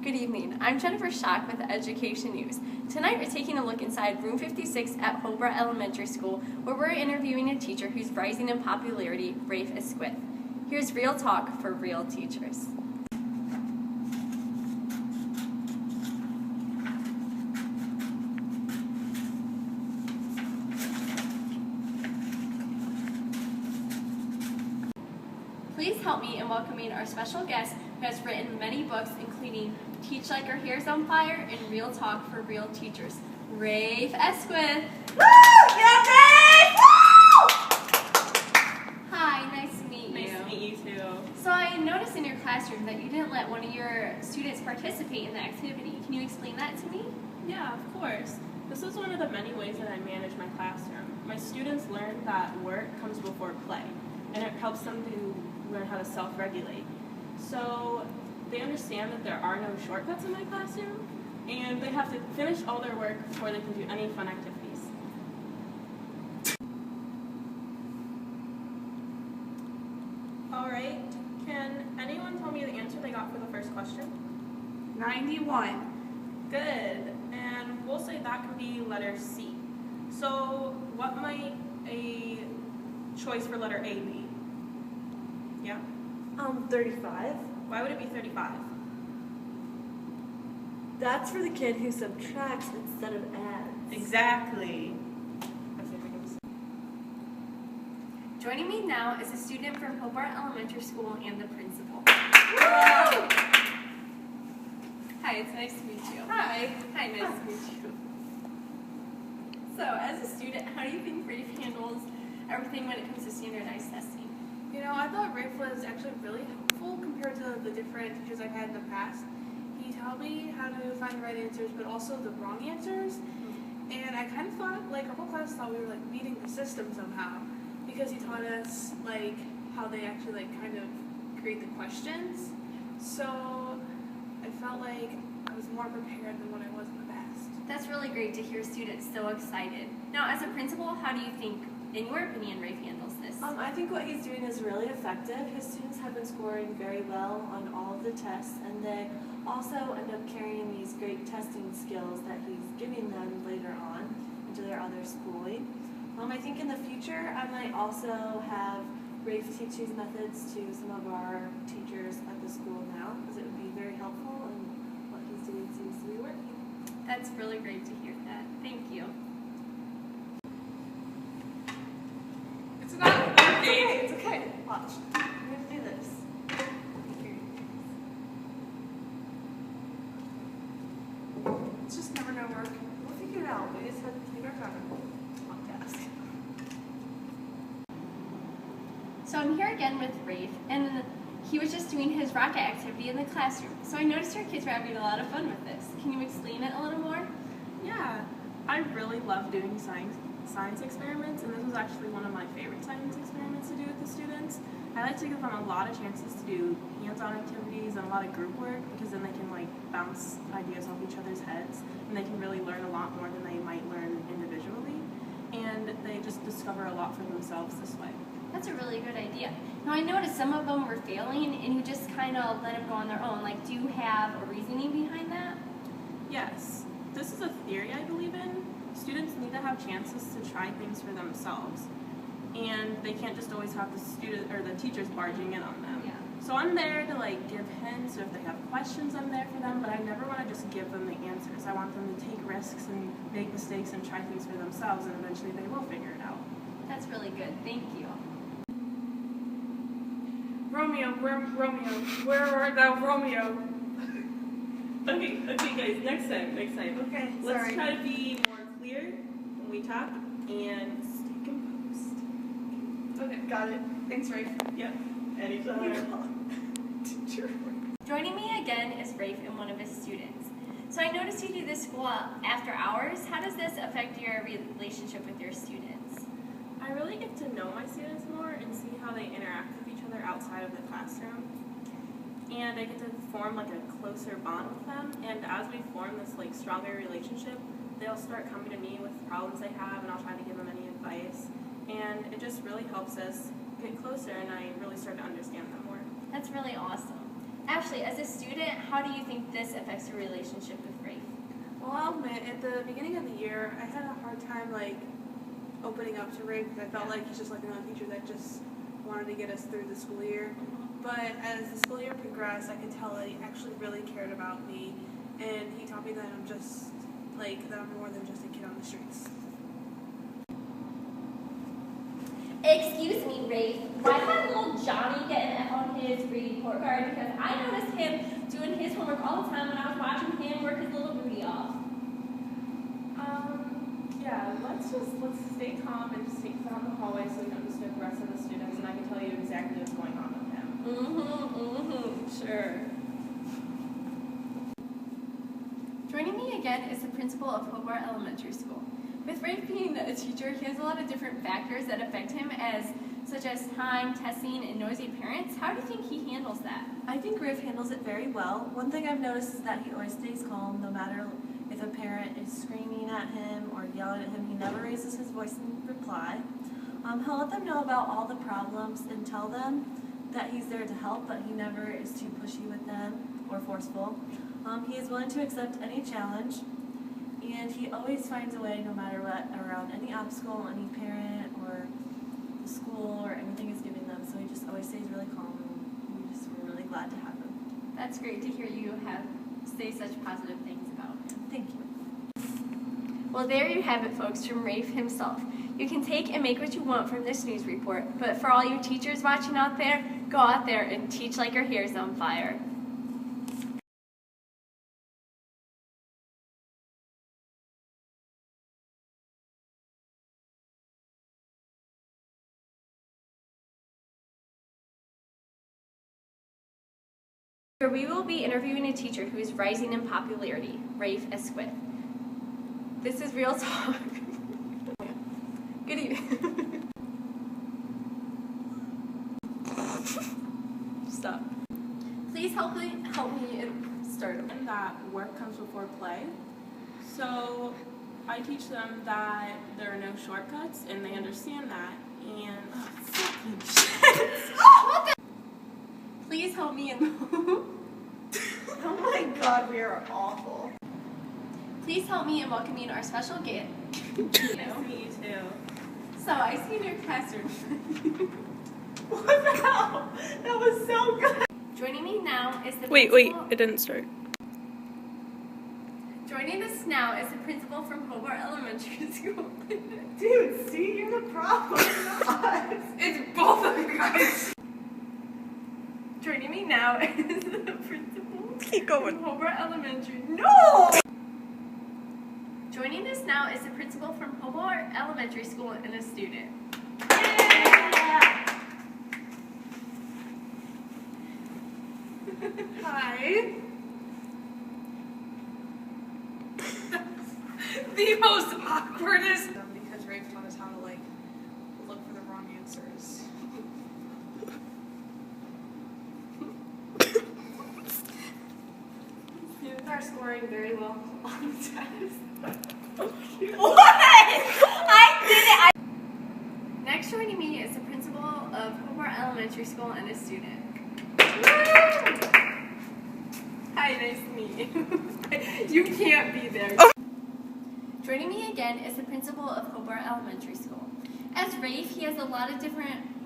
Good evening. I'm Jennifer Schock with the Education News. Tonight we're taking a look inside room 56 at Hobart Elementary School, where we're interviewing a teacher who's rising in popularity, Rafe Esquith. Here's real talk for real teachers. Please help me in welcoming our special guest who has written many books, including Teach Like Our Hair's on Fire and Real Talk for Real Teachers, Rafe Esquith. Woo! Yeah, Rafe! Woo! Hi, nice to meet you. Nice to meet you too. So I noticed in your classroom that you didn't let one of your students participate in the activity. Can you explain that to me? Yeah, of course. This is one of the many ways that I manage my classroom. My students learn that work comes before play, and it helps them to learn how to self-regulate. So they understand that there are no shortcuts in my classroom, and they have to finish all their work before they can do any fun activities. Alright, can anyone tell me the answer they got for the first question? 91. Good, and we'll say that could be letter C. So what might a choice for letter A be? Yeah? 35. Why would it be 35? That's for the kid who subtracts instead of adds. Exactly. Joining me now is a student from Hobart Elementary School and the principal. Woo! Hi, it's nice to meet you. Hi. Hi, nice to meet you. So, as a student, how do you think Rafe handles everything when it comes to standardized testing? You know, I thought Rafe was actually really helpful compared to the different teachers I've had in the past. He taught me how to find the right answers, but also the wrong answers. And I kind of thought, like, our whole class thought we were, like, beating the system somehow. Because he taught us, like, how they actually, like, kind of create the questions. So I felt like I was more prepared than what I was in the past. That's really great to hear students so excited. Now, as a principal, how do you think, in your opinion, Rafe handles this? I think what he's doing is really effective. His students have been scoring very well on all of the tests, and they also end up carrying these great testing skills that he's giving them later on into their other schooling. I think in the future, I might also have Rafe teach these methods to some of our teachers at the school now, because it would be very helpful, and what he's doing seems to be working. That's really great to hear that. Thank you. It's not Okay, it's okay. Watch. I'm going to do this. It's just never going to work. We'll figure it out. We just have to take our time on task. So I'm here again with Rafe, and he was just doing his rocket activity in the classroom. So I noticed your kids were having a lot of fun with this. Can you explain it a little more? Yeah, I really love doing science experiments, and this was actually one of my favorite science experiments to do with the students. I like to give them a lot of chances to do hands-on activities and a lot of group work, because then they can like bounce ideas off each other's heads, and they can really learn a lot more than they might learn individually, and they just discover a lot for themselves this way. That's a really good idea. Now I noticed some of them were failing, and you just kind of let them go on their own. Like, do you have a reasoning behind that? Yes, this is a theory I believe in. Students need to have chances to try things for themselves, and they can't just always have the student or the teachers barging in on them. Yeah. So I'm there to like give hints, or if they have questions, I'm there for them. But I never want to just give them the answers. I want them to take risks and make mistakes and try things for themselves, and eventually they will figure it out. That's really good. Thank you. Romeo, where art thou, Romeo? Okay, guys, next time. Okay, Let's sorry. try to be more clear when we talk and stay composed. Okay, got it. Thanks, Rafe. Yep, anytime. Teacher. Joining me again is Rafe and one of his students. So I noticed you do this school after hours. How does this affect your relationship with your students? I really get to know my students more and see how they interact with each other outside of the classroom. And I get to form like a closer bond with them. And as we form this like stronger relationship, they'll start coming to me with problems they have, and I'll try to give them any advice. And it just really helps us get closer, and I really start to understand them more. That's really awesome. Ashley, as a student, how do you think this affects your relationship with Rafe? Well, I'll admit, at the beginning of the year, I had a hard time opening up to Rafe because I felt like he's just like another teacher that just wanted to get us through the school year. But as the school year progressed, I could tell that he actually really cared about me, and he taught me that I'm just that I'm more than just a kid on the streets. Excuse me, Rafe. Why did little Johnny get an F on his reading report card? Because I noticed him doing his homework all the time when I was watching him work his little booty off. Yeah, let's stay calm and just take us down the hallway so we don't disturb the rest of the students, and I can tell you exactly what's going on with him. Sure. Joining me again is the principal of Hobart Elementary School. With Rafe being a teacher, he has a lot of different factors that affect him, such as time, testing, and noisy parents. How do you think he handles that? I think Rafe handles it very well. One thing I've noticed is that he always stays calm, no matter if a parent is screaming at him or yelling at him. He never raises his voice in reply. He'll let them know about all the problems and tell them that he's there to help, but he never is too pushy with them or forceful. He is willing to accept any challenge, and he always finds a way, no matter what, around any obstacle any parent or the school or anything is giving them. So he just always stays really calm, and we're really glad to have him. That's great to hear you say such positive things about him. Thank you. Well, there you have it, folks, from Rafe himself. You can take and make what you want from this news report, but for all you teachers watching out there, go out there and teach like your hair's on fire. Where we will be interviewing a teacher who is rising in popularity, Rafe Esquith. This is Real Talk. Good evening. Stop. Please help me start. And that work comes before play. So I teach them that there are no shortcuts, and they understand that. And Please help me Oh my God, we are awful. Please help me in welcoming our special guest. nice to meet you too. So I see in your classroom. What the hell? That was so good. Joining me now is the Wait, it didn't start. Joining us now is the principal from Hobart Elementary School. Dude, see, you're the problem, not us. It's both of you guys. Joining me now is the principal from Hobart Elementary. No! Joining us now is the principal from Hobart Elementary School and a student. Yeah! Hi. The most awkwardest. Because Rafe taught us how to look for the wrong answers. Students are scoring very well on the test. What? I did it! Next joining me is the principal of Hobart Elementary School and a student. Hi, nice to meet you. You can't be there. Joining me again is the principal of Hobart Elementary School. As Rafe, he has a lot of different